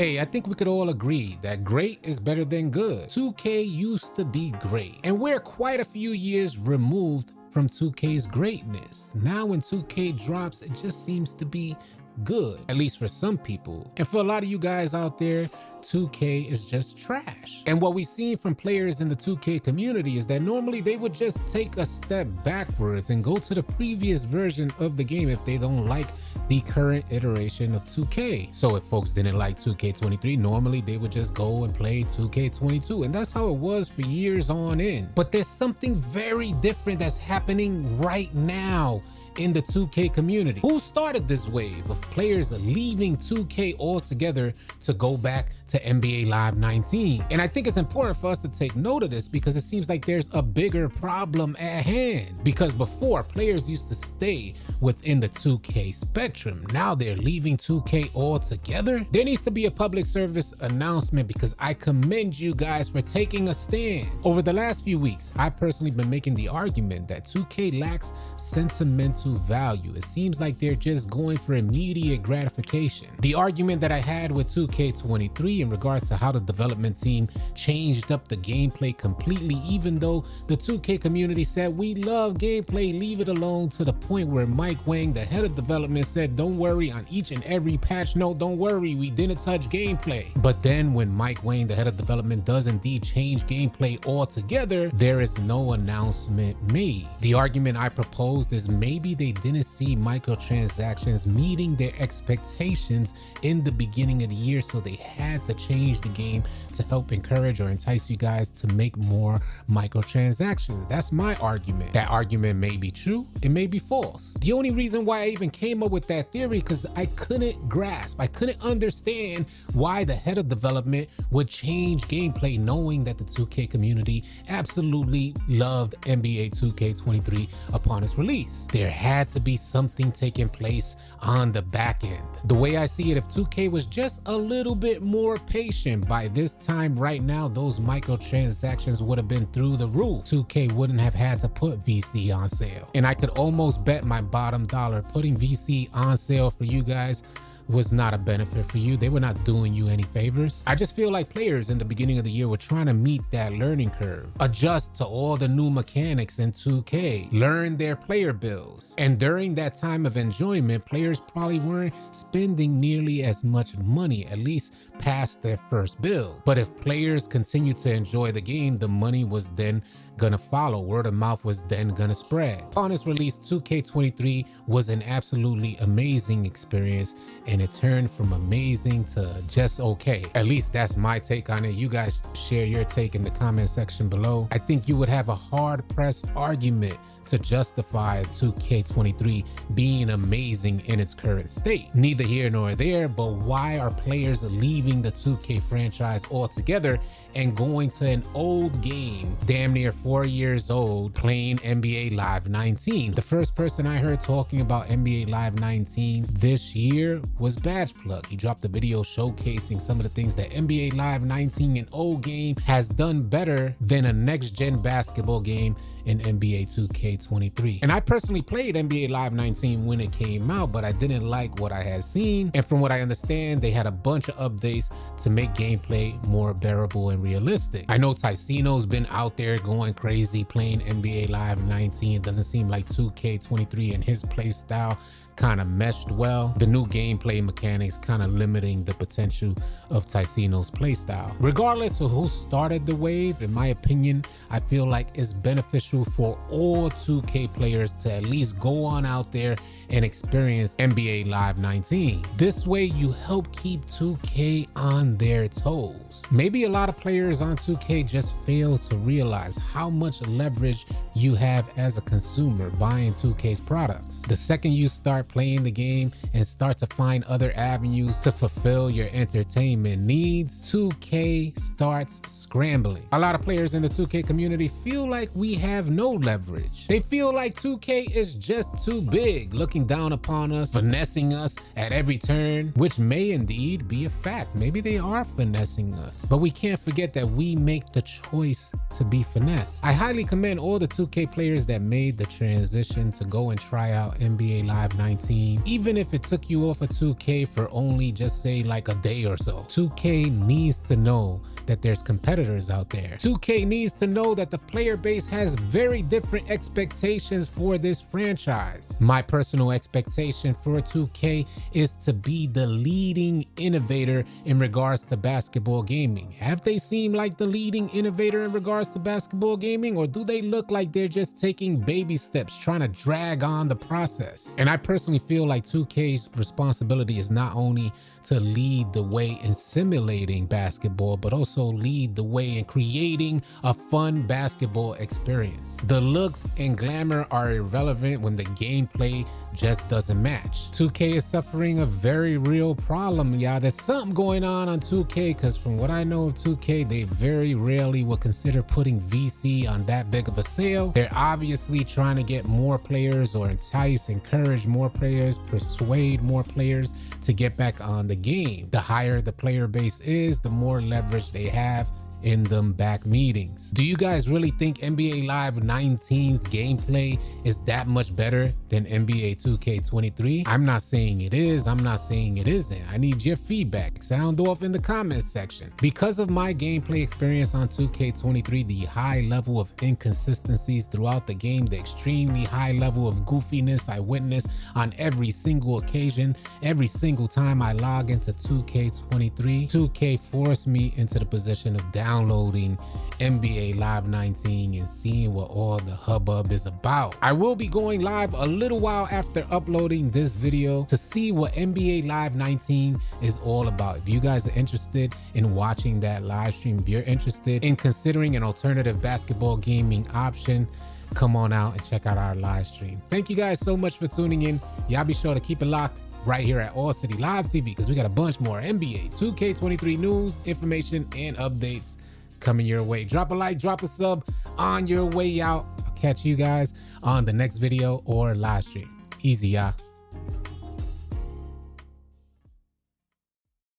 Hey, I think we could all agree that great is better than good. 2K used to be great, and we're quite a few years removed from 2K's greatness. Now when 2K drops, it just seems to be good, at least for some people. And for a lot of you guys out there, 2K is just trash. And what we've seen from players in the 2K community is that normally they would just take a step backwards and go to the previous version of the game if they don't like the current iteration of 2K. So if folks didn't like 2K23, normally they would just go and play 2K22. And that's how it was for years on end. But there's something very different that's happening right now in the 2K community. Who started this wave of players leaving 2K altogether to go back to NBA Live 19? And I think it's important for us to take note of this because it seems like there's a bigger problem at hand. Because before, players used to stay within the 2K spectrum. Now they're leaving 2K altogether. There needs to be a public service announcement because I commend you guys for taking a stand. Over the last few weeks, I've personally been making the argument that 2K lacks sentimental value. It seems like they're just going for immediate gratification. The argument that I had with 2K23 in regards to how the development team changed up the gameplay completely, even though the 2K community said we love gameplay, leave it alone, to the point where Mike Wang, the head of development, said don't worry, on each and every patch note, don't worry, we didn't touch gameplay. But then when Mike Wang, the head of development, does indeed change gameplay altogether, there is no announcement made. The argument I proposed is maybe they didn't see microtransactions meeting their expectations in the beginning of the year, so they had to change the game to help encourage or entice you guys to make more microtransactions. That's my argument. That argument may be true, it may be false. The only reason why I even came up with that theory because I couldn't grasp, I couldn't understand why the head of development would change gameplay knowing that the 2K community absolutely loved NBA 2K23 upon its release. There had to be something taking place on the back end. The way I see it, if 2K was just a little bit more patient, by this time right now, those microtransactions would have been through the roof. 2K wouldn't have had to put VC on sale. And I could almost bet my bottom dollar putting VC on sale for you guys was not a benefit for you. They were not doing you any favors. I just feel like players in the beginning of the year were trying to meet that learning curve, adjust to all the new mechanics in 2K, learn their player bills. And during that time of enjoyment, players probably weren't spending nearly as much money, at least past their first build. But if players continued to enjoy the game, the money was then gonna follow. Word of mouth was then gonna spread. Upon its release, 2K23 was an absolutely amazing experience, and it turned from amazing to just okay. At least that's my take on it. You guys share your take in the comment section below. I think you would have a hard-pressed argument to justify 2K23 being amazing in its current state. Neither here nor there, but why are players leaving the 2K franchise altogether and going to an old game, damn near 4 years old, playing NBA Live 19? The first person I heard talking about NBA Live 19 this year was Badgeplug. He dropped a video showcasing some of the things that NBA Live 19, an old game, has done better than a next-gen basketball game in NBA 2K23. And I personally played NBA Live 19 when it came out, but I didn't like what I had seen. And from what I understand, they had a bunch of updates to make gameplay more bearable and realistic. I know Ticino's been out there going crazy playing NBA Live 19. It doesn't seem like 2K23 and his play style kind of meshed well. The new gameplay mechanics kind of limiting the potential of Ticino's playstyle. Regardless of who started the wave, in my opinion, I feel like it's beneficial for all 2K players to at least go on out there and experience NBA Live 19. This way you help keep 2K on their toes. Maybe a lot of players on 2K just fail to realize how much leverage you have as a consumer buying 2K's products. The second you start playing the game and start to find other avenues to fulfill your entertainment needs, 2K starts scrambling. A lot of players in the 2K community feel like we have no leverage. They feel like 2K is just too big, looking down upon us, finessing us at every turn, which may indeed be a fact. Maybe they are finessing us, but we can't forget that we make the choice to be finessed. I highly commend all the 2K players that made the transition to go and try out NBA Live 19, even if it took you off of 2K for only just say like a day or so. 2K needs to know that there's competitors out there. 2K needs to know that the player base has very different expectations for this franchise. My personal expectation for 2K is to be the leading innovator in regards to basketball gaming. Have they seemed like the leading innovator in regards to basketball gaming, or do they look like they're just taking baby steps trying to drag on the process? And I personally feel like 2K's responsibility is not only to lead the way in simulating basketball, but also lead the way in creating a fun basketball experience. The looks and glamour are irrelevant when the gameplay just doesn't match. 2K is suffering a very real problem, y'all. There's something going on 2K, because from what I know of 2K, they very rarely will consider putting VC on that big of a sale. They're obviously trying to get more players or encourage more players, persuade more players to get back on the game. The higher the player base is, the more leverage they have in them back meetings. Do you guys really think NBA Live 19's gameplay is that much better than NBA 2K23? I'm not saying it is, I'm not saying it isn't. I need your feedback. Sound off in the comments section. Because of my gameplay experience on 2K23, the high level of inconsistencies throughout the game, the extremely high level of goofiness I witness on every single occasion, every single time I log into 2K23, 2K forced me into the position of downloading NBA Live 19 and seeing what all the hubbub is about. I will be going live a little while after uploading this video to see what NBA Live 19 is all about. If you guys are interested in watching that live stream, if you're interested in considering an alternative basketball gaming option, come on out and check out our live stream. Thank you guys so much for tuning in. Y'all be sure to keep it locked right here at AllCity Live TV, because we got a bunch more NBA 2K23 news, information, and updates coming your way. Drop a like, drop a sub on your way out. I'll catch you guys on the next video or live stream. Easy, y'all.